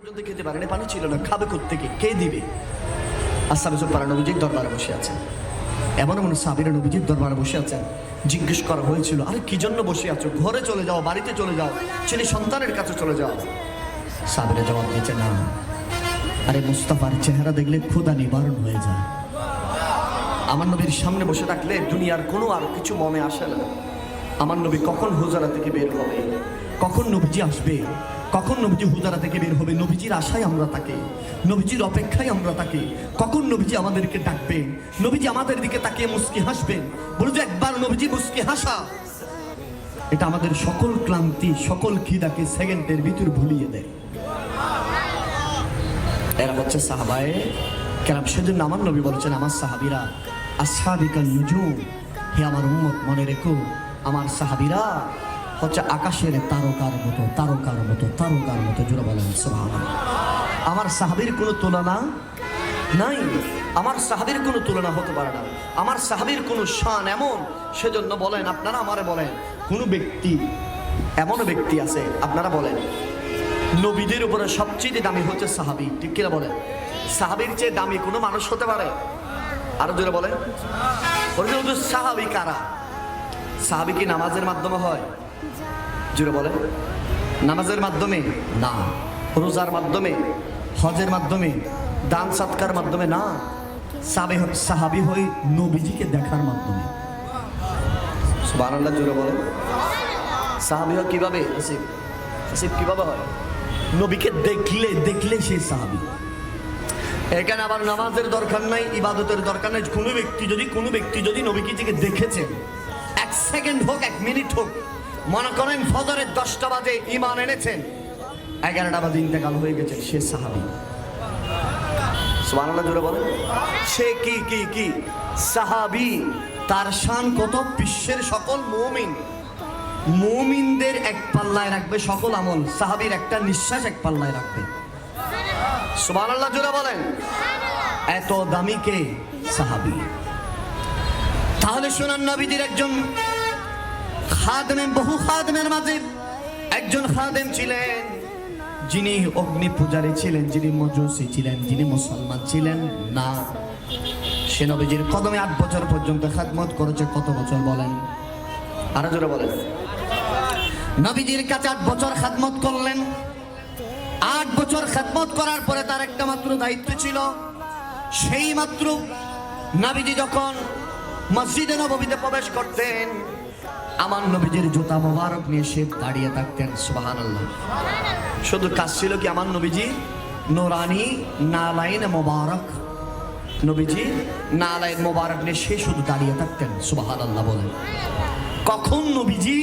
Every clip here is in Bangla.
পর্যন্ত খেতে পারেনি, পানি ছিল না, খাবে কোত্থেকে, কে দিবে? আসসালামু আলাইকুম, নবীজির দরবারে বসে আছেন। এমন এমন সাহাবীরা নবীজির দরবারে বসে আছেন। জিজ্ঞেস করা হয়েছিল, আরে কি জন্য বসে আছো? ঘরে চলে যাও, বাড়িতে চলে যাও, ছেলে সন্তানের কাছে চলে যাও। সাহাবীরা জবাব দিয়েছে, না, আরে মুস্তাফার চেহারা দেখলে ক্ষুধা নিবারণ হয়ে যায়। আমার নবীর সামনে বসে থাকলে দুনিয়ার কোনো আর কিছু মনে আসে না। আমার নবী কখন হুজরা থেকে বের হবে, কখন নবীজি আসবে, কখন নবীজি হুজরা থেকে বের হবে, নবীজির আশায় আমরা থাকি, নবীজির অপেক্ষায় আমরা থাকি। কখন নবীজি আমাদেরকে ডাকবে, নবীজি আমাদের দিকে তাকিয়ে মুস্কি হাসবেন। বলে যে একবার নবীজি মুস্কি হাসা, এটা আমাদের সকল ক্লান্তি, সকল খিদাকে সেকেন্ডের ভিতর ভুলিয়ে দেয়। এরা হচ্ছে সাহাবায়ে কেরাম। সেজন্য আমার নবী বলেছেন, আমার সাহাবীরা আসহাবিকান নুজুম, হে আমার উম্মত মনে রেখো, আমার সাহাবীরা হচ্ছে আকাশের তারকার মতো, তারকার মতো, তারকার মতো। জোরে বলেন সুবহানাল্লাহ। আমার সাহাবীর কোনো তুলনা নাই, আমার সাহাবীর কোনো তুলনা হতে পারে না। আমার সাহাবীর কোনো শান এমন, সেজন্য বলেন আপনারা আমারে বলেন, কোন ব্যক্তি এমন ব্যক্তি আছে আপনারা বলেন নবীদের উপরে সবচেয়ে দামি হচ্ছে সাহাবী, ঠিক কিনা বলেন? সাহাবীর চেয়ে দামি কোনো মানুষ হতে পারে? আরো জোরে বলেন। সাহাবী কারা? সাহাবী কি নামাজের মাধ্যমে হয়? জোরে বলেন। নামাজের মাধ্যমে না, রোজার মাধ্যমে, হজের মাধ্যমে, দান সৎকার মাধ্যমে না। সাহাবী হই নবীজিকে দেখার মাধ্যমে। সুবহানাল্লাহ, জোরে বলেন। সাহাবী হয় কিভাবে? আসিফ কিভাবে হয়? নবীকে দেখলে সেই সাহাবী। এখানে আবার নামাজের দরকার নাই, ইবাদতের দরকার নাই। কোনো ব্যক্তি যদি নবীকে দেখেছেন, এক সেকেন্ড হোক, এক মিনিট হোক, মনে করেন ফজরের 10টা বাজে ঈমান এনেছেন, 11টা বাজে ইন্তেকাল হয়ে গেছে, সে সাহাবী। সুবহানাল্লাহ, জোরে বলেন। সে কি সাহাবী। তার শান কত? বিশ্বের সকল মুমিনদের এক পাল্লায় রাখবে সকল আমল, সাহাবীর একটা নিঃশ্বাস এক পাল্লায় রাখবে। সুবহানাল্লাহ, জোরে বলেন। এত দামি কে? সাহাবী। তাহলে শুনান, নবীজির একজন খাদেম, বহু খাদেমের মাঝে একজন খাদেম ছিলেন, যিনি অগ্নি পূজারী ছিলেন, যিনি মজুসী ছিলেন, যিনি মুসলমান ছিলেন না। সে নবীজির কদমে 8 বছর পর্যন্ত খেদমত করেছে। কত বছর বলেন? আরো জোরে বলেন। নবীজির কাছে 8 বছর খেদমত করলেন। 8 বছর খেদমত করার পরে তার একটা মাত্র দায়িত্ব ছিল, সেই মাত্র নবীজি যখন মসজিদে নববীতে প্রবেশ করতেন, আমার নবীজির জুতা মোবারক নিয়ে সে দাঁড়িয়ে থাকতেন। সুবহানাল্লাহ। শুধু কাজ ছিল কি? আমার নবীজি নোরানি নালাইন মোবারক, নবীজি নালাইন মোবারক নিয়ে সে শুধু দাঁড়িয়ে থাকতেন। সুবহানাল্লাহ বলেন। কখন নবীজি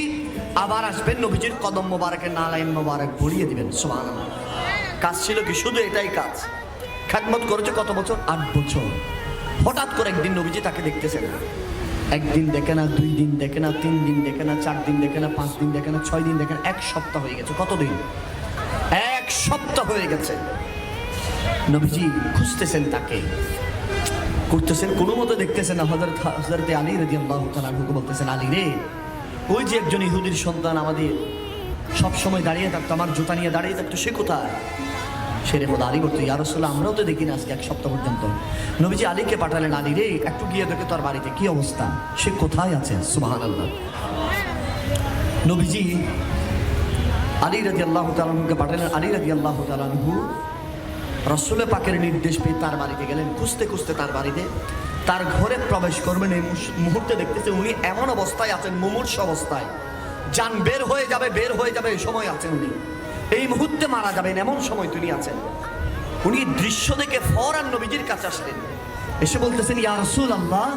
আবার আসবেন, নবীজির কদম মোবারকের নালাইন মোবারক ভরিয়ে দিবেন। সুবহানাল্লাহ। কাজ ছিল কি? শুধু এটাই কাজ। খেদমত করেছে কত বছর? 8 বছর। হঠাৎ করে একদিন নবীজি তাকে দেখতেছেন। একদিন দেখে না, 2 দিন দেখে না, 3 দিন দেখে না, 4 দিন দেখে না, 5 দিন দেখে না, 6 দিন দেখে না, 1 সপ্তাহ হয়ে গেছে। কতদিন? 1 সপ্তাহ হয়ে গেছে। নবীজি খুঁজতেছেন, তাকে করতেছেন, কোনো মতো দেখতেছেন না। হযরত আলী রাদিয়াল্লাহু তাআলা আনহু বলতেছেন, আলী রে, ওই যে একজন ইহুদির সন্তান আমাদের সব সময় দাঁড়িয়ে থাকতো, আমার জুতা নিয়ে দাঁড়িয়ে থাকতো, সে কোথায়? সে রে আলী করতো, ইয়া রাসূলুল্লাহ, আমরাও তো দেখি না আজকে 1 সপ্তাহ পর্যন্ত। নবীজি আলীকে পাঠালেন, আলী রে, একটু গিয়ে দেখে তোর বাড়িতে কি অবস্থা, সে কোথায় আছে? সুবহানাল্লাহ। নবীজি আলী রাদিয়াল্লাহু তাআলা আনহুকে পাঠালেন। আলী রাদিয়াল্লাহু তাআলা আনহু রাসূল পাকের নির্দেশ পেয়ে তার বাড়িতে গেলেন। খুঁজতে খুঁজতে তার বাড়িতে, তার ঘরে প্রবেশ করবেন, এই মুহূর্তে দেখতেছে উনি এমন অবস্থায় আছেন, মুমূর্ষু অবস্থায়, জান বের হয়ে যাবে এই সময় আছেন উনি, এই মুহূর্তে মারা যাবেন এমন সময় তিনি আছেন। উনি দৃশ্য দেখে ফওরান নবীজির কাছে আসলেন, এসে বলতেছেন, ইয়া রাসূলুল্লাহ,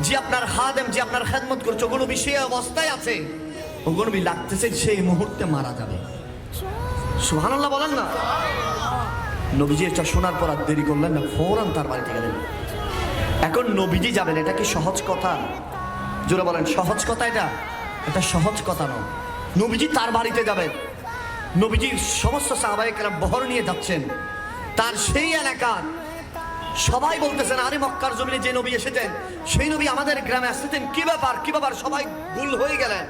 যে আপনার খাদেম, যে আপনার খেদমত করছে, ওগুলো সেই অবস্থায় আছে, ওগুলো লাগতেছে সেই মুহূর্তে মারা যাবে। সুবহানাল্লাহ বলেন না। নবীজি এটা শোনার পর আর দেরি করলেন না, ফওরান তার বাড়িতে গেলেন। এখন নবীজি যাবেন, এটা কি সহজ কথা? জোরে বলেন, সহজ কথা? এটা সহজ কথা নয়। নবীজি তার বাড়িতে যাবেন, নবীজি সমস্ত সাহাবায়ে কেরাম বহর নিয়ে যাচ্ছেন, তার সেই এলাকার সবাই বলতেছেন, আরে মক্কার জমিনে যে নবী এসেছেন, সেই নবী আমাদের গ্রামে আসতেছেন, কি ব্যাপার? সবাই গুল হয়ে গেলেন।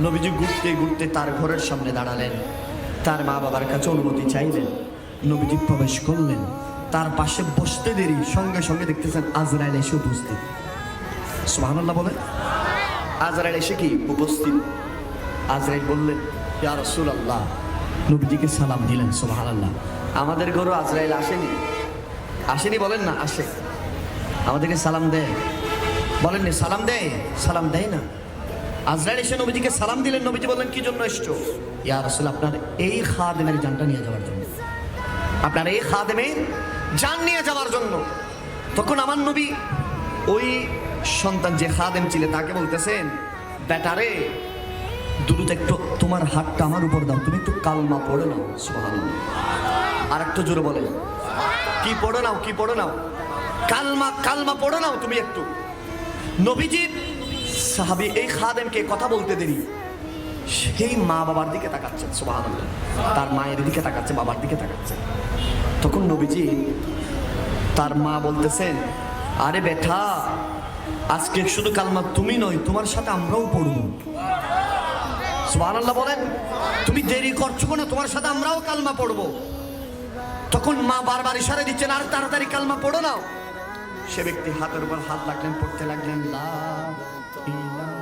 নবীজি ঘুরতে ঘুরতে তার ঘরের সামনে দাঁড়ালেন। তার মা বাবার কাছে অনুমতি চাইলেন, নবীজি প্রবেশ করলেন। তার পাশে বসতে দেরি, সঙ্গে সঙ্গে দেখতেছেন আজরাইল এসে উপস্থিত। সুবহানাল্লাহ বলেন। আজরাইল এসে কি উপস্থিত? আজরাইল বললেন, ইয়া রাসূলুল্লাহ, নবীজিকে সালাম দিলেন। সুবহানাল্লাহ। আমাদের ঘরে আজরাইল আসেনি, আসেনি বলেন না, আসে। আমাদেরকে সালাম দেয়, বলেন না সালাম দেয়? সালাম দেয় না। আজরাইল এসে নবীজিকে সালাম দিলেন। নবীজি বললেন, কি জন্য এসছো? ইয়া রাসূল, আপনার এই খাদেমের জানটা নিয়ে যাওয়ার জন্য, আপনার এই খাদেমের জান নিয়ে যাওয়ার জন্য। তখন আমার নবী ওই সন্তান যে খাদেম ছিল তাকে বলতেছেন, বেটারে দ্রুত একটু তোমার হাতটা আমার উপর দাও, তুমি একটু কালমা পড়ে নাও। সুবহানাল্লাহ। আর একটু জোরে বলেন, কি পড়ে নাও, কি পড়ে নাও? কালমা, কালমা পড়ে নাও তুমি একটু। নবীজি সাহাবী এই খাদেমকে কথা বলতে দেরি, সেই মা বাবার দিকে তাকাচ্ছে। সুবহানাল্লাহ। তার মায়ের দিকে তাকাচ্ছে, বাবার দিকে তাকাচ্ছে। তখন নবীজি তার মা বলতেছেন, আরে বেটা, আজকে শুধু কালমা তুমি নয়, তোমার সাথে আমরাও পড়বো। সুবহানাল্লাহ বলেন। তুমি দেরি করছো না, তোমার সাথে আমরাও কালমা পড়বো। তখন মা বারবার ইশারা দিচ্ছেন, আর তাড়াতাড়ি কালমা পড়ো নাও। সে ব্যক্তি হাতের উপর হাত রাখলেন, পড়তে লাগলেন, লা ইলাহা